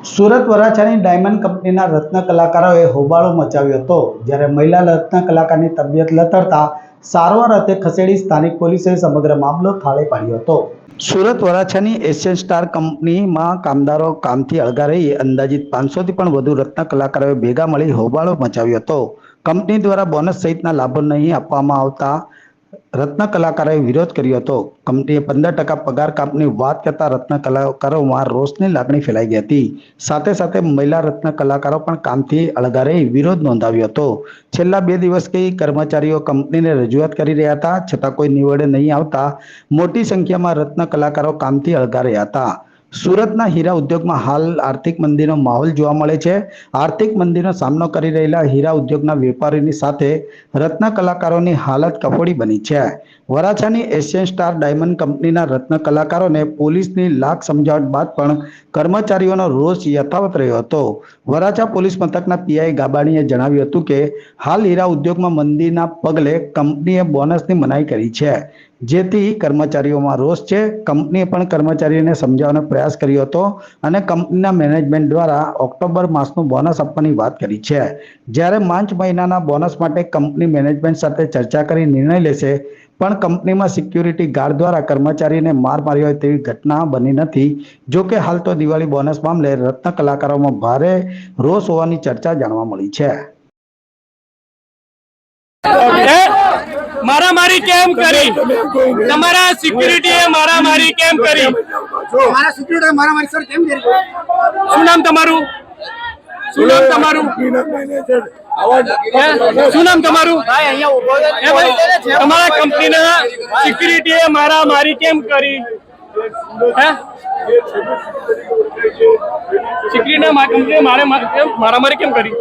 Surat વરાછાની diamond કંપનીના રત્ન કલાકારોએ હોબાળો મચાવ્યો હતો, જ્યારે મહિલા રત્ન કલાકારની તબિયત લથડતા સારવાર અર્થે ખસેડી સ્થાનિક પોલીસે સમગ્ર મામલો થાળે પાડ્યો હતો. સુરત વરાછાની એશિયન સ્ટાર કંપનીમાં કામદારો કામથી અળગા રહી અંદાજિત 500 થી પણ વધુ રત્ન કલાકારોએ ભેગા મળી હોબાળો મચાવ્યો હતો. કંપની દ્વારા બોનસ સહિતના લાભો નહીં આપવામાં આવતા રત્ન કલાકારોએ વિરોધ કર્યો હતો. કંપનીએ 15% પગાર કાપની વાત કરતા રત્ન કલાકારોમાં રોષની લાગણી ફેલાઈ ગઈ હતી. સાથે સાથે મહિલા રત્ન કલાકારો પણ કામથી અળગા રહી વિરોધ નોંધાવ્યો હતો. છેલ્લા 2 દિવસથી કર્મચારીઓ કંપનીને રજૂઆત કરી રહ્યા હતા, છતાં કોઈ નિવેડે નહીં આવતા મોટી સંખ્યામાં રત્ન કલાકારો કામથી અળગા રહ્યા હતા. સુરતના હીરા ઉદ્યોગમાં હાલ આર્થિક મંદીનો માહોલ જોવા મળે છે. આર્થિક મંદીનો સામનો કરી રહેલા હીરા ઉદ્યોગના વેપારીની સાથે રત્ન કલાકારોની હાલત કફોડી બની છે. વરાછાની એશિયન સ્ટાર ડાયમંડ કંપનીના રત્ન કલાકારોને પોલીસની લાખ સમજાવટ બાદ પણ કર્મચારીઓનો રોષ યથાવત રહ્યો હતો. વરાછા પોલીસ મથકના પીઆઈ ગાબાણીએ જણાવ્યું હતું કે હાલ હીરા ઉદ્યોગમાં મંદીના પગલે કંપનીએ બોનસની મનાઈ કરી છે, જેથી કર્મચારીઓમાં રોષ છે. કંપનીએ પણ કર્મચારીઓને સમજાવવાનો પ્રયાસ કર્યો હતો અને કંપનીના મેનેજમેન્ટ દ્વારા ઓક્ટોબર માસનું બોનસ આપવાની વાત કરી છે. જ્યારે માર્ચ મહિનાના બોનસ માટે કંપની મેનેજમેન્ટ સાથે ચર્ચા કરી નિર્ણય લેશે, પણ કંપનીમાં સિક્યુરિટી ગાર્ડ દ્વારા કર્મચારીને માર માર્યો હોય તેવી ઘટના બની નથી. જોકે હાલ તો દિવાળી બોનસ મામલે રત્ન કલાકારોમાં ભારે રોષ હોવાની ચર્ચા જાણવા મળી છે. મારામારી કેમ કરી? તમારા સિક્યુરિટીએ મારામારી કેમ કરી? મારા સિક્યુરિટી મારામારી સર કેમ કરી? શું નામ તમારું? શું નામ તમારું? શું નામ તમારું? તમારા કંપનીના સિક્યુરિટીએ મારામારી કેમ કરી? સિક્યુરિટીના કંપનીએ મારામારી કેમ કરી?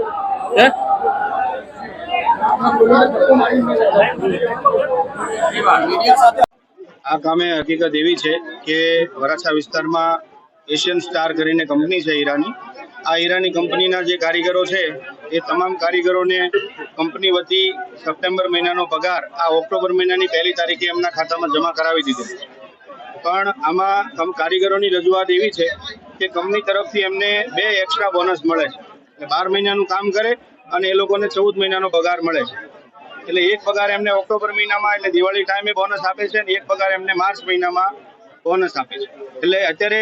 આ કામે હકીકત એવી છે કે વરાછા વિસ્તારમાં એશિયન સ્ટાર કરીને કંપની છે હીરાની. આ હીરાની કંપનીના જે કારીગરો છે એ તમામ કારીગરોને કંપની વતી સપ્ટેમ્બર મહિનાનો પગાર આ ઓક્ટોબર મહિનાની 1લી તારીખે એમના ખાતામાં જમા કરાવી દીધો. પણ આમાં કારીગરોની રજૂઆત એવી છે કે કંપની તરફથી એમને 2 એક્સ્ટ્રા બોનસ મળે છે. 12 મહિનાનું કામ કરે અને એ લોકોને 14 મહિનાનો પગાર મળે છે. એટલે એક પગાર એમને ઓક્ટોબર મહિનામાં એટલે દિવાળી ટાઈમે બોનસ આપે છે અને એક પગાર એમને માર્ચ મહિનામાં બોનસ આપે છે. એટલે અત્યારે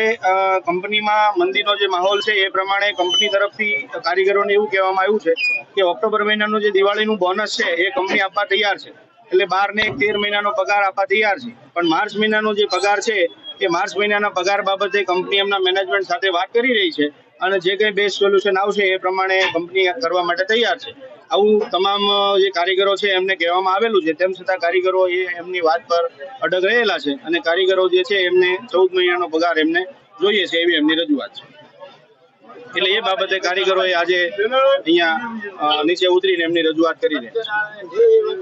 કંપનીમાં મંદીનો જે માહોલ છે એ પ્રમાણે કંપની તરફથી કારીગરોને એવું કહેવામાં આવ્યું છે કે ઓક્ટોબર મહિનાનું જે દિવાળીનું બોનસ છે એ કંપની આપવા તૈયાર છે. એટલે 12 ને 13 મહિનાનો પગાર આપવા તૈયાર છે. પણ માર્ચ મહિનાનો જે પગાર છે એ માર્ચ મહિનાના પગાર બાબતે કંપની એમના મેનેજમેન્ટ સાથે વાત કરી રહી છે અને જે કંઈ બેસ્ટ સોલ્યુશન આવશે એ પ્રમાણે કંપની કરવા માટે તૈયાર છે. આવું તમામ જે કારીગરો છે એમને કહેવામાં આવેલું છે. તેમ છતાં કારીગરો એ એમની વાત પર અડગ રહેલા છે અને કારીગરો જે છે એમને 14 મહિનાનો પગાર એમને જોઈએ છે એવી એમની રજૂઆત છે. એટલે એ બાબતે કારીગરોએ આજે અહીંયા નીચે ઉતરીને એમની રજૂઆત કરી રહ્યા છે.